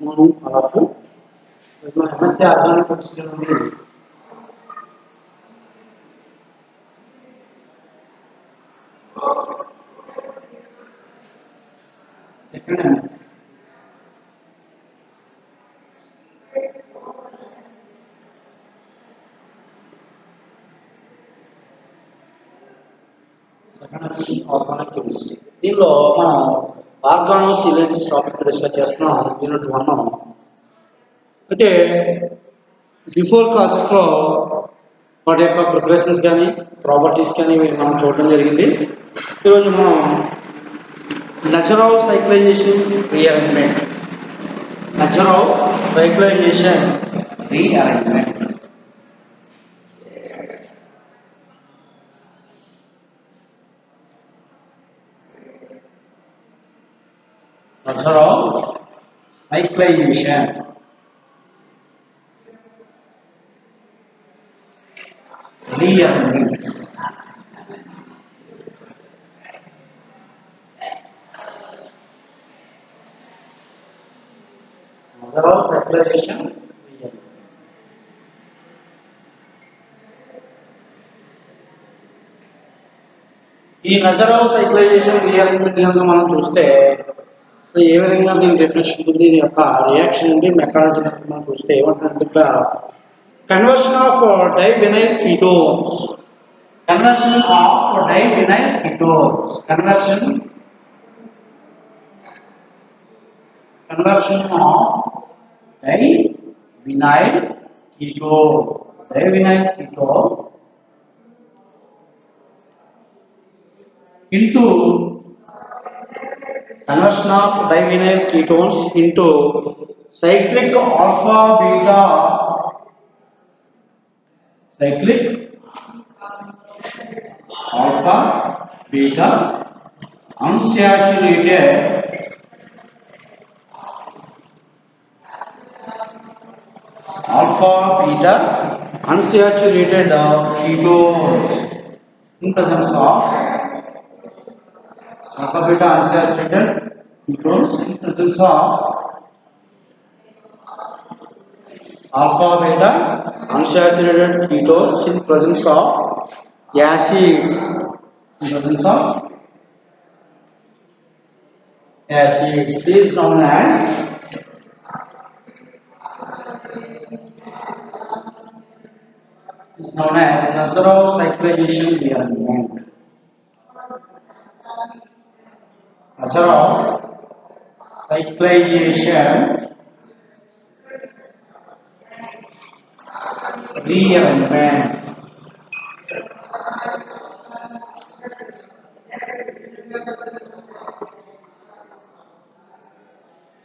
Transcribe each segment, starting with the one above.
అలాfu MSc organic chemistry నుండి second MSc organic chemistry దీనిలో మనం ఆర్గానోసిలెన్స్ టాపిక్ డిస్కస్ చేస్తున్నాం యూనిట్ 1. అయితే బిఫోర్ క్లాసెస్లో వాటి యొక్క ప్రిపరేషన్స్ కానీ ప్రాపర్టీస్ కానీ మనం చూడడం జరిగింది. ఈరోజు మనం నేచర్ సైక్లైజేషన్ రీఅరేంజ్మెంట్ ఈ మెథడ్ సైక్లైజేషన్ రీఅరేంజ్మెంట్ కనుక మనం చూస్తే సో ఏ విధంగా దీని డెఫినేషన్ ఉంది, దీని యొక్క రియాక్షన్ ఉంది, మెకానిజం మనం చూస్తే ఏమంటున్నట్టు ఇక్కడ conversion of divinyl ketones conversion of divinyl ketones conversion of divinyl ketone into conversion of divinyl ketones into cyclic alpha beta unsaturated ketones in presence of alpha beta unsaturated ketones in presence of alpha beta unsaturated ketones in presence of acids is known as Nasaroff cyclization rearrangement. Nasaroff cyclization rearrangement.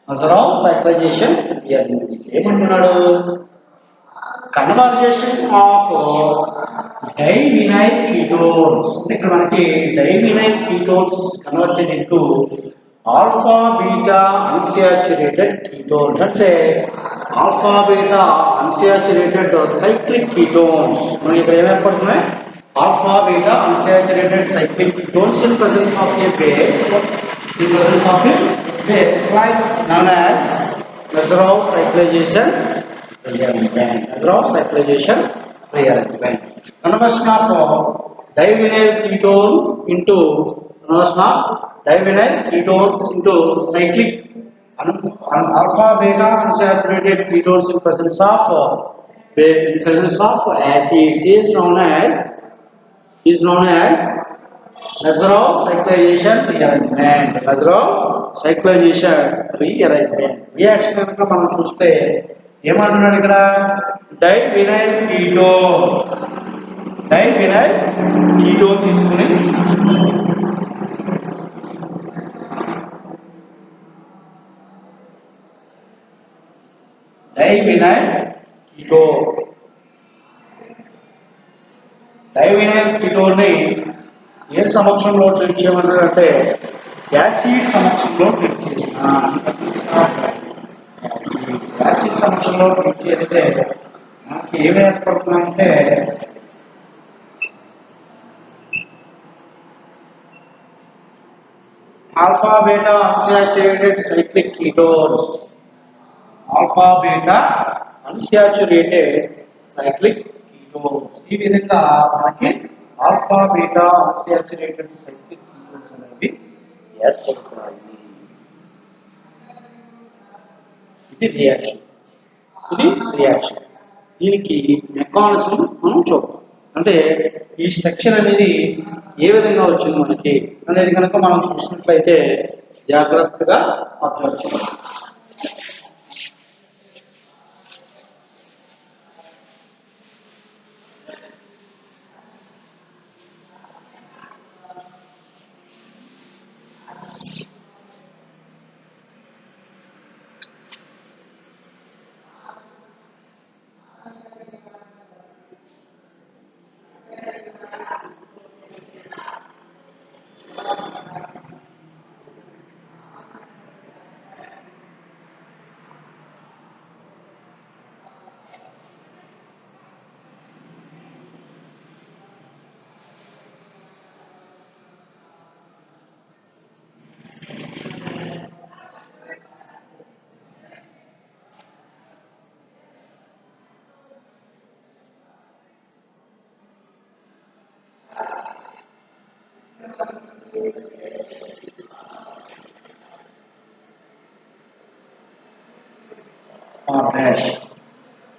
Nasaroff cyclization rearrangement. ఏమంటున్నాడు? Conversion of divinyl ketones అంటే ఇక్కడ మనకి divinyl ketones converted into alpha beta unsaturated ketones అంటే alpha beta unsaturated cyclic ketones మనకి ఇక్కడ ఏమేర్పడుతున్నాయి? Alpha beta unsaturated cyclic ketones in presence of a base like known as Nasaroff cyclization rearrangement. Conversion of divinyl ketone into cyclic alpha beta unsaturated ketones in presence of acids is known as Nasaroff cyclization rearrangement. Reaction కనుక మనం చూస్తే ఏమంటున్నాడు ఇక్కడ? డైవినైల్ ketone తీసుకుని డైవినైల్ ketone ని ఏ సమక్షంలో treat చేయమన్నాడు అంటే యాసిడ్ సమక్షంలో ట్రీట్ చేసిన యాసిడ్ సమక్షంలో ట్రీట్ చేస్తే మనకి ఏమి ఏర్పడుతుందంటే alpha beta unsaturated cyclic ketones alpha beta unsaturated cyclic ketones. ఈ విధంగా మనకి alpha beta unsaturated cyclic ketones అనేవి ఏర్పడుతున్నాయి. ఇది రియాక్షన్. దీనికి మెకానిజం మనం చూద్దాం. అంటే ఈ స్ట్రక్చర్ అనేది ఏ విధంగా వచ్చింది మనకి అనేది కనుక మనం చూసినట్లయితే జాగ్రత్తగా అబ్జర్వ్ చేయాలి. డాష్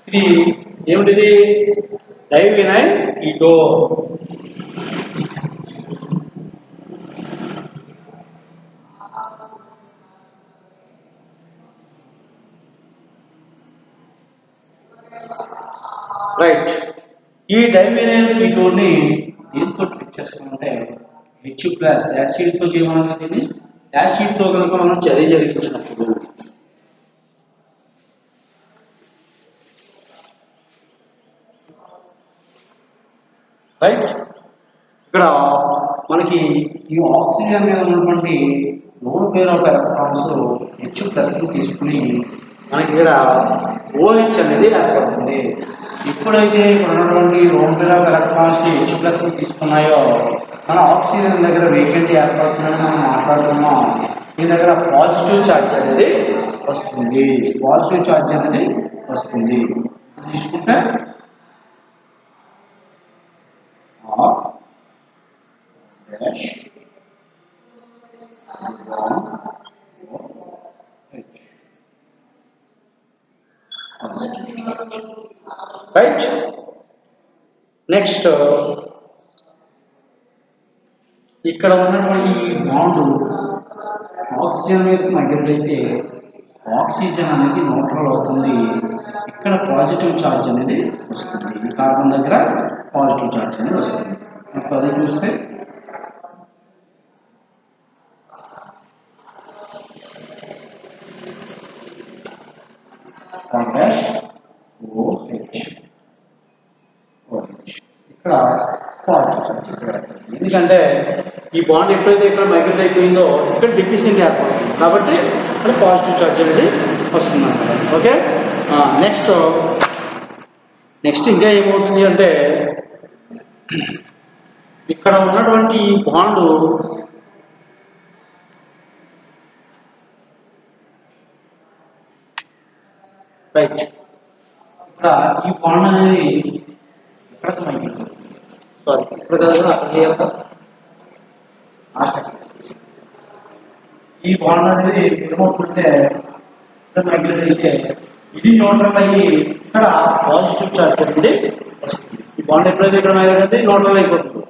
ఇది ఏమిటిది? డైవినైల్ కీటోన్. రైట్. ఈ డైవినైల్ కీటోన్ ని దీంతో ట్రీట్ చేస్తామంటే హెచ్ ప్లస్ యాసిడ్ తో చేయమని దీన్ని యాసిడ్ తో కనుక మనం చర్య జరిగించినప్పుడు రైట్ ఇక్కడ మనకి ఈ ఆక్సిజన్ మీద ఉన్నటువంటి lone pair of electrons H plus తీసుకుని మనకి ఇక్కడ ఓహెచ్ అనేది ఏర్పడుతుంది. ఎప్పుడైతే ఇక్కడ ఉన్నటువంటి lone pair of electrons H plus తీసుకున్నాయో మన ఆక్సిజన్ దగ్గర వేకెంట్ ఏర్పడుతుందని మనం మాట్లాడుకున్నాం. మీ దగ్గర పాజిటివ్ ఛార్జ్ అనేది వస్తుంది. తీసుకుంటే dash రైట్. నెక్స్ట్ ఇక్కడ ఉన్నటువంటి ఈ బాండ్ ఆక్సిజన్ మీద మైగ్రేట్ అయితే ఆక్సిజన్ అనేది న్యూట్రల్ అవుతుంది. ఇక్కడ పాజిటివ్ ఛార్జ్ అనేది వస్తుంది. ఈ కార్బన్ దగ్గర పాజిటివ్ ఛార్జ్ అనేది వస్తుంది. ఇప్పుడు అదే చూస్తే ఇక్కడ పాజిటివ్ ఛార్జ్ ఇక్కడ. ఎందుకంటే ఈ బాండ్ ఎప్పుడైతే ఇక్కడ మైగ్రేట్ అయిపోయిందో ఇక్కడ డెఫిషియెంట్ ఏర్పడుతుంది కాబట్టి ఇక్కడ పాజిటివ్ ఛార్జ్ అనేది వస్తుంది అన్నమాట. ఓకే. నెక్స్ట్ ఇంకా ఏమవుతుంది అంటే ఇక్కడ ఉన్నటువంటి ఈ బాండ్ రైట్ ఇక్కడ ఈ బాండ్ అనేది ఎక్కడికి మైగ్రేట్ అవుతుంది, సారీ ఇక్కడ కదా అక్కడ ఈ బాండ్ అనేది ఏమవుతుంటే ఇక్కడ మైగ్రేట్ అయితే ఇది న్యూట్రల్ అయ్యి ఇక్కడ పాజిటివ్ ఛార్జ్ అనేది వస్తుంది. ఈ బాండ్ ఎప్పుడైతే ఇక్కడ మైగ్రేట్ అయితే న్యూట్రల్ అయిపోతుంది.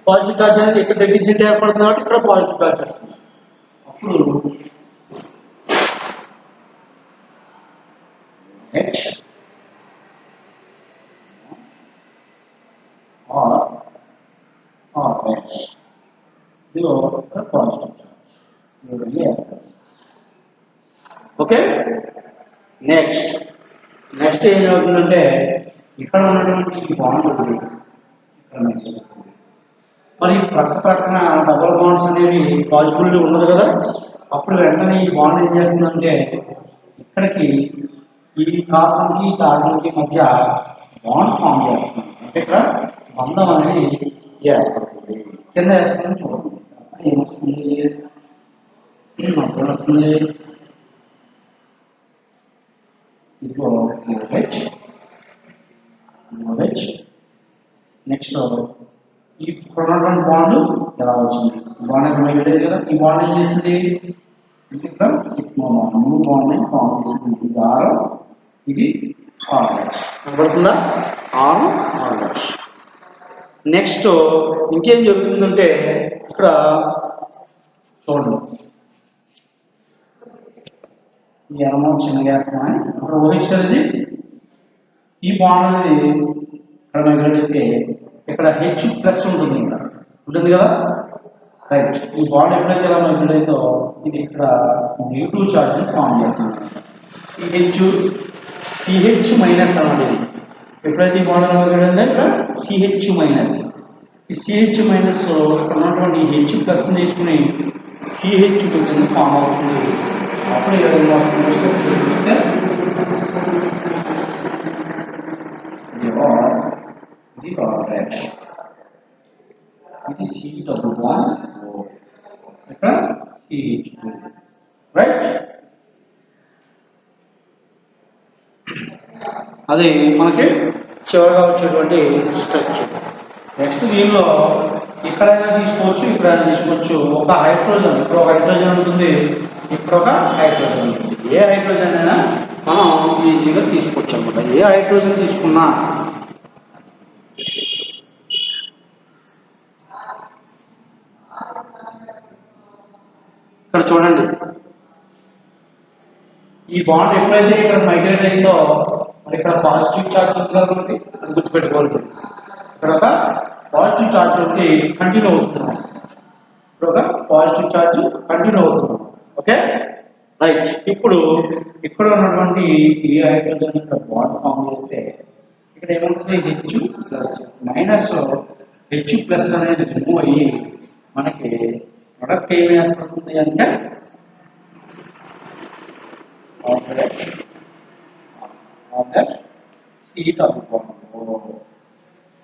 పాజిటివ్ ఛార్జ్ అనేది ఇక్కడ డెఫిషియెంట్ ఏర్పడుతుంది కాబట్టి ఇక్కడ పాజిటివ్ ఛార్జ్ వస్తుంది. అప్పుడు H or H below the positive charge. Okay. Next ఏం జరుగుతుందంటే ఇక్కడ ఉన్నటువంటి ఈ బాండ్ మరి పక్కన డబుల్ బాండ్స్ అనేవి పాజిబిలిటీ ఉండదు కదా. అప్పుడు వెంటనే ఈ బాండ్ ఏం చేస్తుందంటే ఇక్కడికి ఈ కార్బన్కి మధ్య బాండ్ ఫామ్ చేస్తుంది. అంటే ఇక్కడ బంధం అనేది ఏర్పడుతుంది. కింద వేసుకుని చూడండి ఏమొస్తుంది. ఇదిగో OH నెక్స్ట్ ఈ ఉన్నటువంటి బాండ్ ఎలా వచ్చింది బాండ్ మైగ్రేట్ కదా ఈ బాండ్ ఏం చేస్తుంది ఇక్కడ sigma bond new bond form చేసింది ఇది ఆర్ ఇది ఆర్ డాష్ కనబడుతుందా ఆర్ ఆర్ డాష్ నెక్స్ట్ ఇంకేం జరుగుతుందంటే ఇక్కడ చూడండి ఈ అమౌంట్ చిన్నగా వేస్తామని అక్కడ OH అనేది ఈ బాండ్ అనేది ఇక్కడ మైగ్రేట్ అయితే ఇక్కడ H ప్లస్ ఉంటుంది కదా రైట్ ఈ బాండ్ ఎప్పుడైతే ఇలా మైగ్రేట్ అయిందో ఇది ఇక్కడ నెగిటివ్ ఛార్జ్ ఫామ్ చేస్తుంది CH మైనస్ అనేది ఎప్పుడైతే ఈ బాండ్ మైగ్రేట్ అయిందో ఇక్కడ CH మైనస్ ఈ CH మైనస్ ఇక్కడ ఉన్నటువంటి H ప్లస్ తీసుకుని CH2 కింద ఫామ్ అవుతుంది అప్పుడు ఇక్కడ ఏం వస్తుంది చూస్తే ఇది C డబుల్ బాండ్ ఇక్కడ CH2 రైట్ అది మనకి చివరిగా వచ్చేటువంటి స్ట్రక్చర్ నెక్స్ట్ దీనిలో ఇక్కడైనా తీసుకోవచ్చు ఇక్కడైనా తీసుకోవచ్చు ఒక హైడ్రోజన్ ఇక్కడ ఒక హైడ్రోజన్ ఉంటుంది ఇక్కడ ఒక హైడ్రోజన్ ఉంటుంది ఏ హైడ్రోజన్ అయినా మనం ఈజీగా తీసుకోవచ్చు అన్నమాట ఏ హైడ్రోజన్ తీసుకున్నా ఇక్కడ చూడండి ఈ బాండ్ ఎప్పుడైతే ఇక్కడ మైగ్రేట్ అయిందో మరి ఇక్కడ పాజిటివ్ ఛార్జ్ ఉంది కాబట్టి అది గుర్తుపెట్టుకోవాలి ఇక్కడ ఒక పాజిటివ్ ఛార్జ్ ఉంటే కంటిన్యూ అవుతుంది ఇక్కడ ఒక పాజిటివ్ ఛార్జ్ కంటిన్యూ అవుతుంది ఓకే రైట్ ఇప్పుడు ఇక్కడ ఉన్నటువంటి ఈ హైడ్రోజన్ ఇక్కడ బాండ్ ఫామ్ చేస్తే ఇక్కడ ఏముంటుంది H plus minus H plus అనేది రిమూవ్ అయ్యి మనకి ప్రొడక్ట్ ఏమి ఏర్పడుతుంది అంటే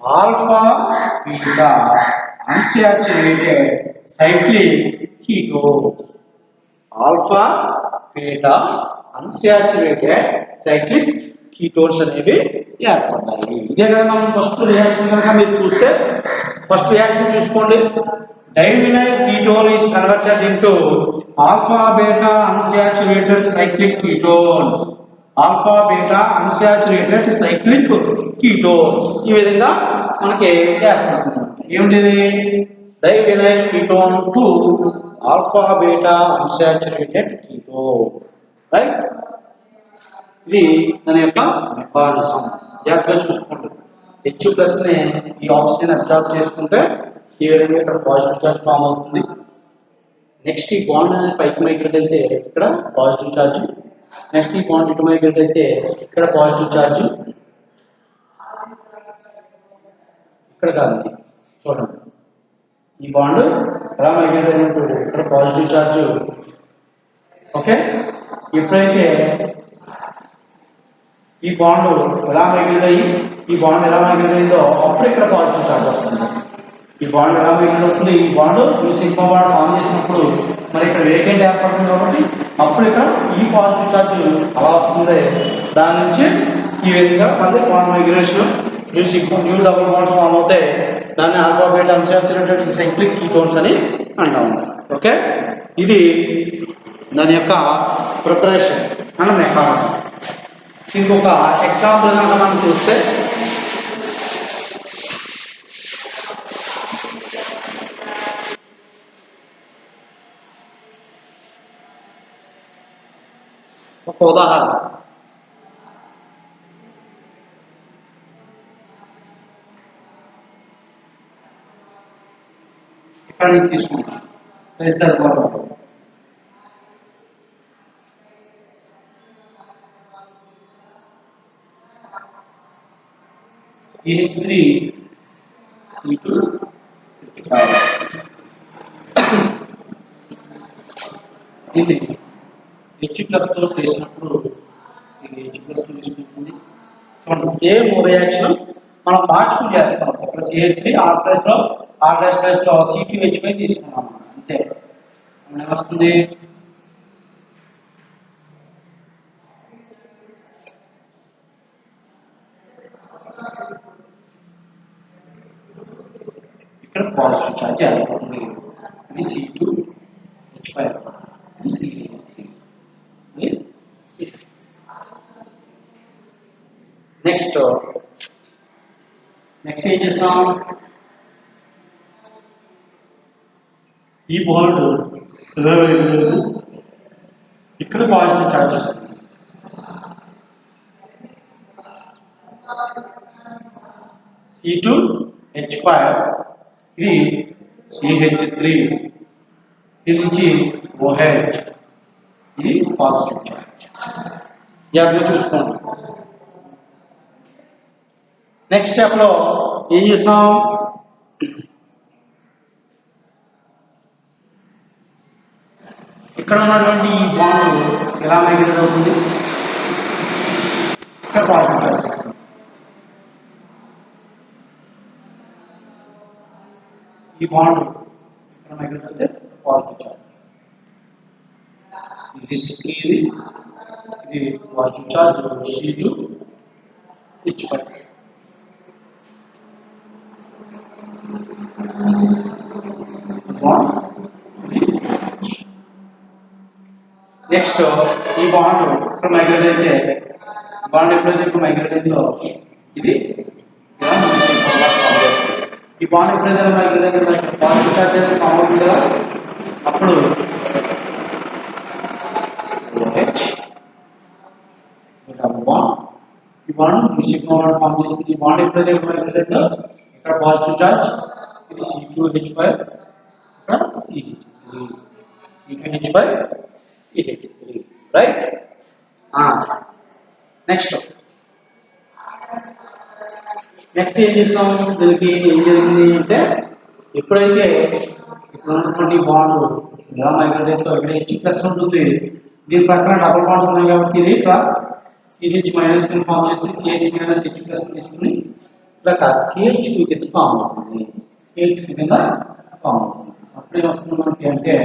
alpha beta unsaturated cyclic ketones alpha beta unsaturated cyclic ketones అనేవి ఏర్పడ్డాయి ఇదే కదా మనం ఫస్ట్ రియాక్షన్ కనుక మీరు చూస్తే ఫస్ట్ రియాక్షన్ చూసుకోండి divinyl ketone is converted into alpha beta unsaturated cyclic ketones alpha beta unsaturated cyclic ketones ఈ విధంగా మనకి ఏర్పడుతుంది ఏమిటిది divinyl ketone to alpha beta unsaturated ketone right ఇది దాని యొక్క మెకానిజం జాగ్రత్తగా చూసుకోండి H ప్లస్ ని ఈ ఆక్సిజన్ అబ్జార్బ్ చేసుకుంటే ఈ విధంగా ఇక్కడ పాజిటివ్ ఛార్జ్ ఫామ్ అవుతుంది నెక్స్ట్ ఈ బాండ్ అనేది పైకి మైగ్రేట్ అయితే ఇక్కడ పాజిటివ్ ఛార్జ్ నెక్స్ట్ ఈ బాండ్ ఇటు మైగ్రేట్ అయితే ఇక్కడ పాజిటివ్ ఛార్జ్ ఇక్కడ కాదు చూడండి ఈ బాండ్ ఎలా మైగ్రేట్ అయినప్పుడు ఇక్కడ పాజిటివ్ ఛార్జ్ ఓకే ఎప్పుడైతే ఈ బాండ్ ఎలా మైగ్రేట్ అయ్యి ఈ బాండ్ ఎలా మైగ్రేట్ అయిందో అప్పుడు ఇక్కడ పాజిటివ్ ఛార్జ్ వస్తుంది ఈ బాండ్ ఎలా మైగ్రేట్ అవుతుంది ఈ బాండ్ ఈ సిగ్మా బాండ్ ఫామ్ చేసినప్పుడు మరి ఇక్కడ వేకెంట్ ఏర్పడుతుంది కాబట్టి అప్పుడు ఇక్కడ ఈ పాజిటివ్ ఛార్జ్ అలా వస్తుంది దాని నుంచి ఈ విధంగా మళ్ళీ bond migration new sigma new double bonds form అవుతాయి దాన్ని alpha beta unsaturated cyclic ketones అని అంటాము ఓకే ఇది దాని యొక్క ప్రిపరేషన్ అండ్ మెకానిజం ఇంకొక ఎగ్జాంపుల్ కనుక మనం చూస్తే ఒక ఉదాహరణ ఇక్కడ నుంచి తీసుకుంటాం CH3 C2 ఇది H ప్లస్ తో చేసినప్పుడు ఇది H ప్లస్ తీసుకుంటుంది చూడండి సేమ్ రియాక్షన్ మనం మార్చుకుని చేస్తాం ఇక్కడ CH3 R ప్లస్ లో R డాష్ ప్లస్ లో C2H5 తీసుకున్నాం అంతే ఏమొస్తుంది పాజిటివ్ ఛార్జ్ ఏర్పడుతుంది. ఇది C2H5, ఇది CH3. నెక్స్ట్ ఏం చేస్తాం, ఈ బాండ్ ఇక్కడ పాజిటివ్ ఛార్జ్ వస్తుంది. C2H5, ఇది CH3, దీని నుంచి OH, ఇది పాజిటివ్ ఛార్జ్. జాగ్రత్తగా చూసుకోండి. నెక్స్ట్ స్టెప్ లో ఏం చేస్తాం, ఇక్కడ ఉన్నటువంటి ఈ బాండ్ ఎలా మైగ్రేట్ అవుతుంది, ఇక్కడ పాజిటివ్ ఛార్జ్ తీసుకుంటాం. ఈ బాండ్ ఇక్కడ మైగ్రేట్ అయితే పాజిటివ్ ఛార్జ్. CH3, ఇది positive charge. C2H5, bond. Next ఈ బాండ్ ఇక్కడ మైగ్రేట్ అయితే, బాండ్ ఎప్పుడైతే ఇక్కడ మైగ్రేట్ అయిందో ఇది ఈ బాండ్ ఎప్పుడైతే మైగ్రేట్ అయితే పాజిటివ్ ఛార్జ్ అనేది ఫామ్ అవుతుంది కదా, అప్పుడు ఈ బాండ్ సిగ్మా బాండ్ ఫామ్ చేస్తుంది. ఈ బాండ్ ఎప్పుడైతే మైగ్రేట్ అయిందో ఇక్కడ పాజిటివ్ ఛార్జ్, ఇది C2H5, ఇక్కడ C2H5 CH3, రైట్. నెక్స్ట్ ఏం చేస్తాం, దీనికి ఏం జరిగింది అంటే, ఎప్పుడైతే ఇక్కడ ఉన్నటువంటి బాండ్ ఎలా మైగ్రేట్ అయితే ఇక్కడ H+ ఉంటుంది, దీని ప్రకారం డబుల్ బాండ్స్ ఉన్నాయి కాబట్టి ఇది ఇక్కడ CH- కింద ఫామ్ చేస్తే CH- తీసుకుని ఇక్కడ CH2 కింద ఫామ్ అవుతుంది. CH2 కింద ఫామ్ అవుతుంది. అప్పుడు ఏమొస్తుంది మనకి అంటే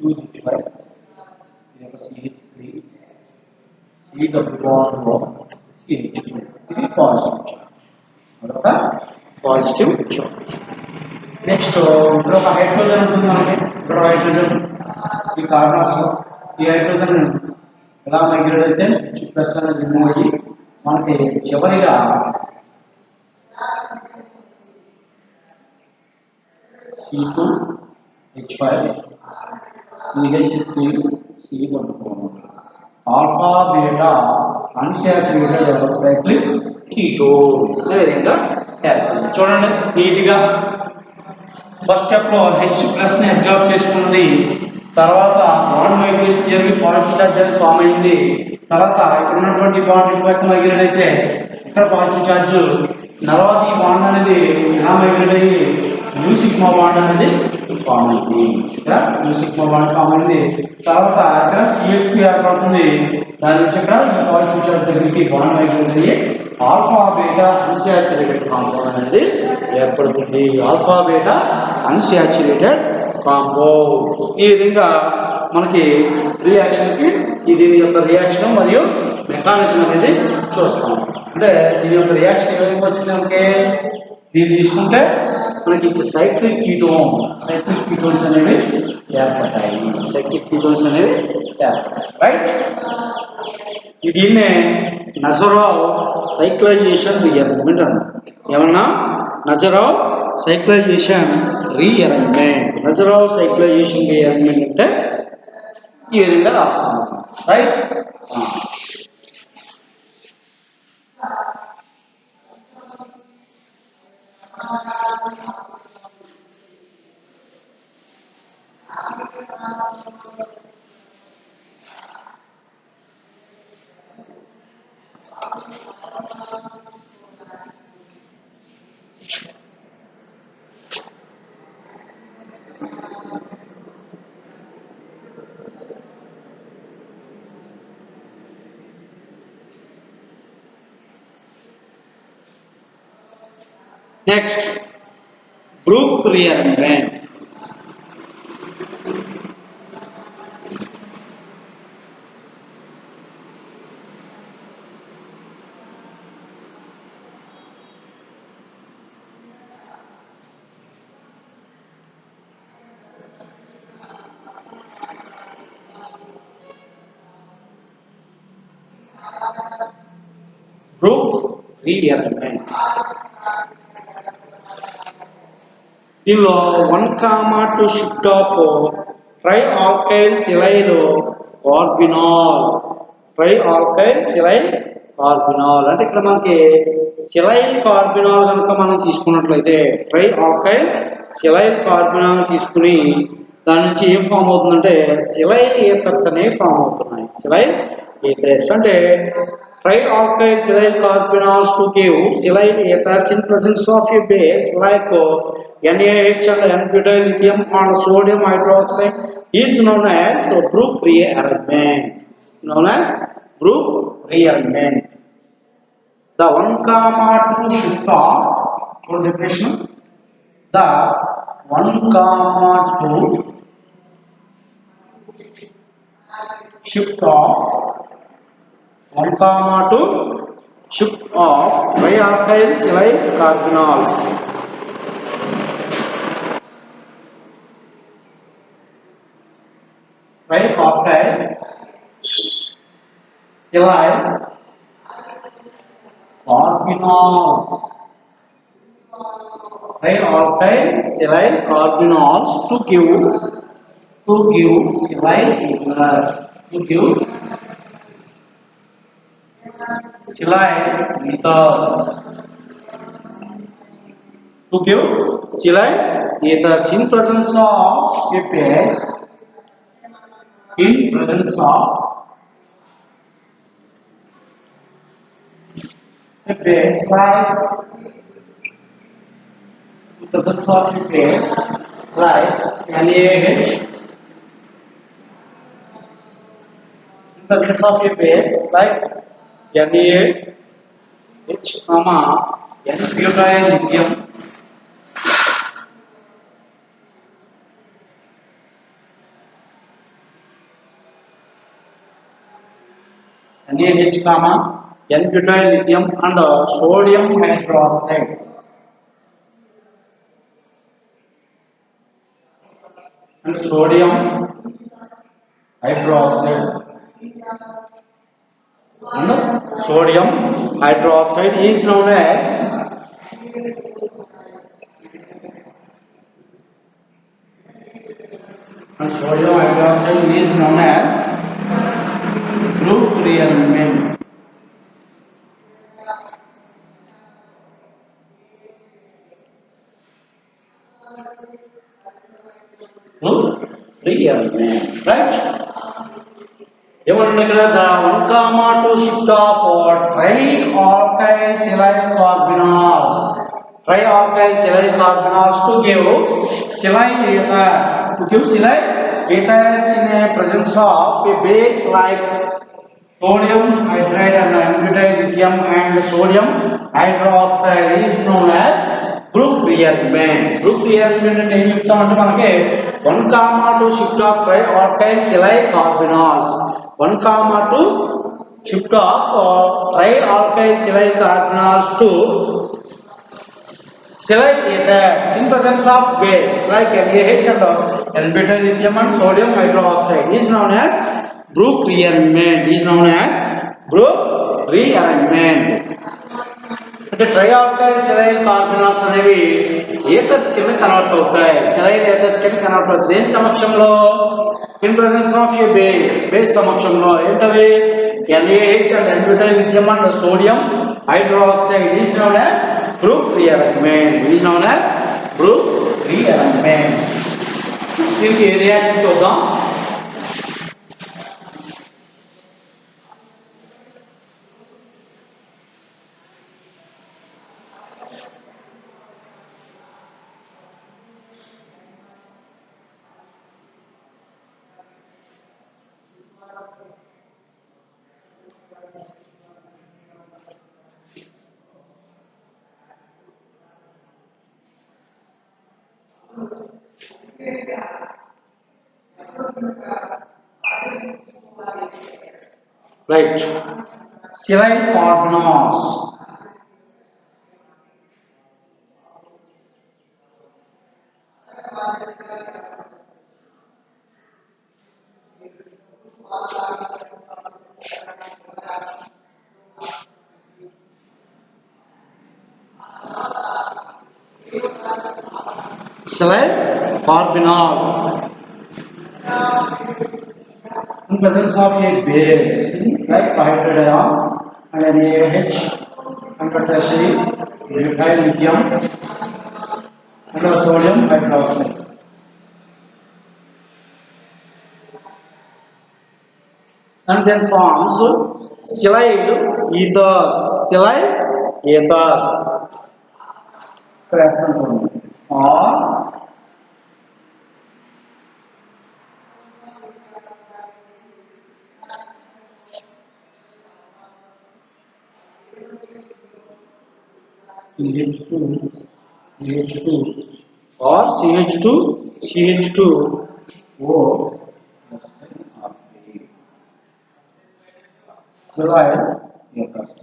C2H5, CH3, C double bond CH2, ఇది పాజిటివ్ ఛార్జ్, మరొక పాజిటివ్ ఛార్జ్. నెక్స్ట్ ఇక్కడ ఒక హైడ్రోజన్ ఉంటుంది మనకి, ఇక్కడ హైడ్రోజన్, ఈ కార్బన్స్ లో ఈ హైడ్రోజన్ ఎలా మైగ్రేట్ అయితే H+ అనేది రిమూవ్ అయ్యి మనకి చివరిగా C2H5, CH3, C1, alpha beta unsaturated cyclic ketone అనే విధంగా ఏర్పడింది. చూడండి నీట్గా ఫస్ట్ స్టెప్ లో H+ ని అబ్జర్వ్ చేసుకున్నది, తర్వాత బాండ్ మైగ్రేషన్ జరిగి పాజిటివ్ ఛార్జ్ అనేది ఫామ్ అయింది. తర్వాత ఇక్కడ ఉన్నటువంటి బాండ్ ఇటువైపు మైగ్రేట్ అయితే ఇక్కడ పాజిటివ్ ఛార్జ్, తర్వాత ఈ బాండ్ అనేది ఎలా మైగ్రేట్ అయ్యి న్యూ సిగ్మా బాండ్ అనేది ఫామ్ అయింది. ఇక్కడ న్యూ సిగ్మా బాండ్ ఫామ్ అయింది. తర్వాత ఇక్కడ CH2 ఏర్పడుతుంది. దాని నుంచి ఇక్కడ ఈ పాజిటివ్ ఛార్జ్ దగ్గరికి బాండ్ మైగ్రేట్ అయ్యి ఆల్ఫా బీటా అన్సాచురేటెడ్ కాంపౌండ్ అనేది ఏర్పడుతుంది. Alpha beta unsaturated compound. ఈ విధంగా మనకి రియాక్షన్కి దీని యొక్క రియాక్షన్ మరియు మెకానిజం అనేది చూస్తాం. అంటే దీని యొక్క రియాక్షన్ ఏ విధంగా వచ్చింది మనకి, దీన్ని తీసుకుంటే మనకి సైక్లిక్ కీటోన్స్ అనేవి ఏర్పడతాయి. రైట్. దీన్నే నజరావ్ సైక్లైజేషన్ రీఅరేంజ్మెంట్ అన్నారు. ఏమన్నా Nazarov cyclization rearrangement. Nazarov cyclization rearrangement అంటే ఈ విధంగా రాస్తాం. Right. Next, Brooke rearrangement. rearrangement. దీనిలో 1,2 shift of tri alkyl silyl carbinol. Tri alkyl silyl carbinol అంటే ఇక్కడ మనకి సిలైల్ కార్బినాల్ కనుక మనం తీసుకున్నట్లయితే ట్రై ఆల్కైల్ సిలైల్ కార్బినాల్ తీసుకుని దాని నుంచి ఏం ఫామ్ అవుతుందంటే సిలైల్ ఈథర్స్ అనేవి ఫామ్ అవుతున్నాయి. సిలైల్ ఈథర్స్ అంటే tri alkyl silyl carbinols to give silyl ethers in presence of a base like NaH and N-butyl lithium and sodium hydroxide is known as Brook rearrangement. Known as Brook rearrangement. The 1,2 shift of definition. The 1,2 shift of 1,2 shift of trialkyl silyl carbinols. Trialkyl silyl carbinols. Trialkyl silyl carbinols to give silyl ethers. To give silyl ethers. To give silyl ethers in presence of a base. In presence of a base like in presence of a base like NaH. In presence of a base like NaH, N-butyl lithium. NaH, N-butyl lithium and sodium hydroxide. And sodium hydroxide. And sodium hydroxide is known as Brook rearrangement. Brook rearrangement, right? ఏమంటే ఇక్కడ the 1,2 shift of trialkyl silyl carbinols. Trialkyl silyl carbinols to give silyl ethers. To give silyl ethers in a presence of a base like sodium hydride and N-butyl lithium and sodium hydroxide is known as Brook rearrangement. Brook rearrangement అంటే ఏం చెప్తామంటే మనకి 1,2 shift of trialkyl silyl carbinols. 1,2 shift of trialkyl silyl carbinols to silyl ethers in presence of base like NaH and N-butyl lithium and sodium hydroxide is known as Brook rearrangement. Is known as Brook rearrangement. అంటే ట్రైఆల్కైల్ సిలైల్ కార్బనాల్స్ అనేవి ఏథర్స్ కింద convert అవుతాయి. సిలైల్ ఏథర్స్ కింద convert అవుతాయి దేని సమక్షంలో? In presence of a base సమక్షంలో. ఏంటవి? NaH and N-butyl lithium and sodium hydroxide is known as Brook rearrangement. Is known as Brook rearrangement. దీనికి రియాక్షన్ చూద్దాం. Right. Silyl carbinols. carbonyl in presence of a base like hydrogen and an AH and potassium, methyl lithium and sodium hydroxide. And then forms silide ethers. Silide ethers. Or CH2 or CH2O silide ethers.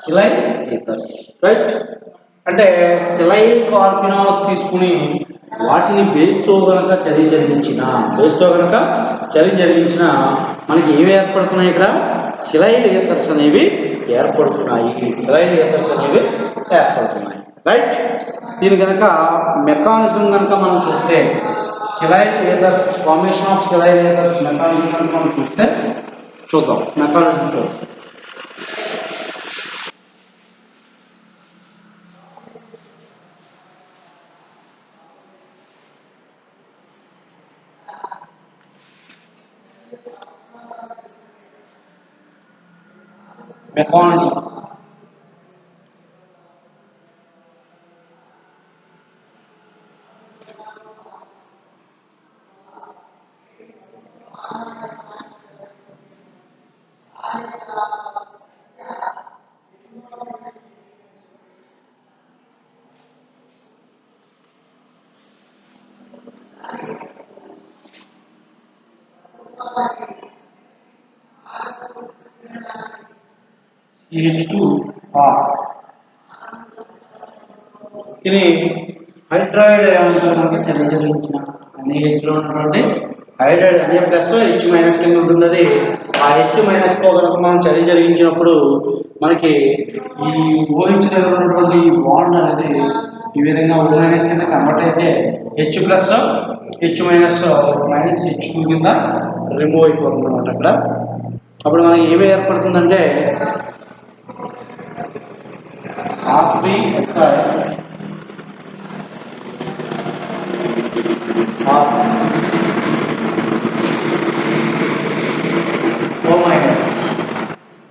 Silide ethers, right? అంటే సిలైల్ కార్బినాల్స్ తీసుకుని వాటిని బేస్తో కనుక చర్య జరిగించిన మనకి ఏమి ఏర్పడుతున్నాయి? ఇక్కడ సిలైల్ ఏథర్స్ అనేవి ఏర్పడుతున్నాయి. రైట్. దీని కనుక మెకానిజం కనుక మనం చూస్తే సిలైల్ ఏథర్స్ ఫార్మేషన్ ఆఫ్ సిలైల్ ఏథర్స్ మెకానిజం కనుక మనం చూద్దాం. మెకానిజం చూద్దాం. mechanism. CH2R ఇది హైడ్రాయిడ్ అయాన్స్తో చర్య జరిగించిన NaH లో ఉన్నటువంటి hydroid Na plus H minus కింద ఉంటుంది. అది ఆ H మైనస్ తో కనుక మనం చర్య జరిగించినప్పుడు మనకి ఈ OH దగ్గర ఉన్నటువంటి ఈ బాండ్ అనేది ఈ విధంగా O మైనస్ కింద కన్వర్ట్ అయితే H plus H minus minus H2 కింద రిమూవ్ అయిపోతుంది అన్నమాట. అక్కడ అప్పుడు మనకి ఏమి ఏర్పడుతుందంటే R3SI O మైనస్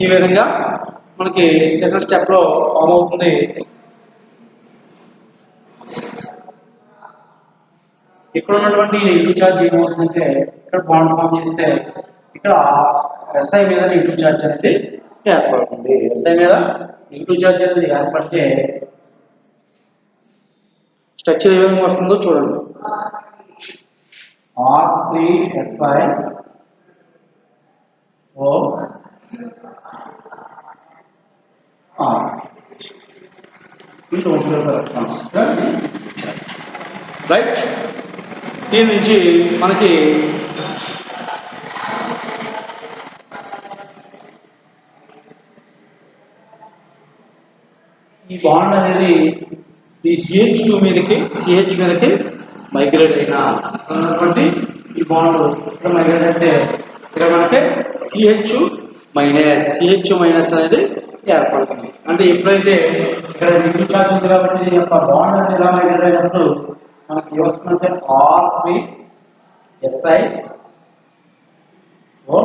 ఈ విధంగా మనకి సెకండ్ స్టెప్ లో ఫామ్ అవుతుంది. ఇక్కడ ఉన్నటువంటి నెగిటివ్ ఛార్జ్ ఏమవుతుందంటే ఇక్కడ బాండ్ ఫామ్ చేస్తే ఇక్కడ SI మీద నెగిటివ్ ఛార్జ్ అనేది ఏర్పడుతుంది. SI మీద నెగిటివ్ ఛార్జ్ అనేది ఏర్పడితే స్ట్రక్చర్ ఏ విధంగా వస్తుందో చూడండి. R3SI O right. దీని నుంచి మనకి ఈ బాండ్ అనేది ఈ CH2 మీదకి CH మీదకి మైగ్రేట్ అయినటువంటి ఈ బాండ్ ఇక్కడ మైగ్రేట్ అయితే ఇక్కడ మనకి CH మైనస్ అనేది ఏర్పడుతుంది. అంటే ఎప్పుడైతే ఇక్కడ నెగిటివ్ ఛార్జ్ ఉంది కాబట్టి ఈ యొక్క బాండ్ అనేది ఎలా మైగ్రేట్ అయినప్పుడు మనకి ఏమొస్తుందంటే R3SI O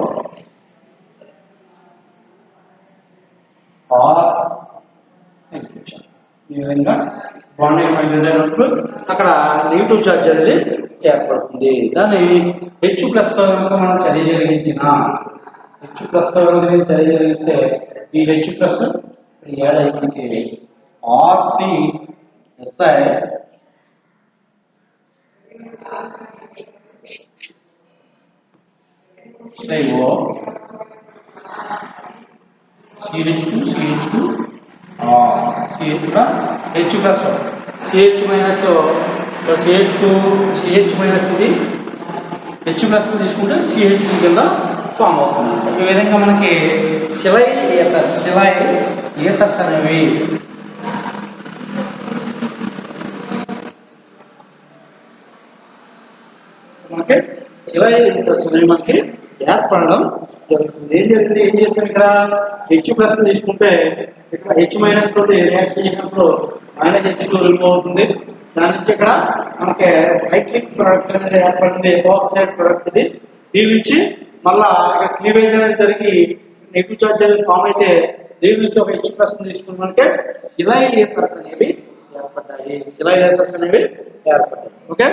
R ఈ విధంగా బాండ్ మైగ్రేట్ అయినప్పుడు అక్కడ నెగిటివ్ ఛార్జ్ అనేది ఏర్పడుతుంది. దాన్ని H ప్లస్ తో కనుక మనం చర్య జరిగిస్తే ఈ H ప్లస్ యాడ్ అయ్యి మనకి R3SI O CH2 CH కూడా H plus CH minus CH minus ఇది H ప్లస్ తీసుకుంటే CH కింద ఫామ్ అవుతుంది. ఈ విధంగా మనకి సిలైల్ ఈథర్స్ అనేవి మనకి సిలైల్ ఈథర్స్ అనేవి మనకి ఏర్పడడం జరుగుతుంది. ఏం చేస్తాం ఇక్కడ హెచ్ ప్లస్ తీసుకుంటే ఇక్కడ హెచ్ మైనస్ తోటి రియాక్షన్ చేసినప్పుడు -H2 రిమూవ్ అవుతుంది. దాని నుంచి ఇక్కడ మనకి సైక్లిక్ ప్రొడక్ట్ అనేది ఏర్పడింది, ఆక్సైడ్ ప్రొడక్ట్ ఇది. దీని నుంచి మళ్ళా ఇక క్లీవేజ్ అనేది జరిగి నెగిటివ్ చార్జ్ అనేది ఫామ్ అయితే దీని నుంచి ఒక హెచ్ ప్లస్ తీసుకుని మనకి సిలైల్ ఈథర్స్ అనేవి ఏర్పడ్డాయి. ఓకే,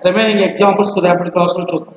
రిమైనింగ్ ఎగ్జాంపుల్స్ రేపటి క్లాస్ లో చూద్దాం.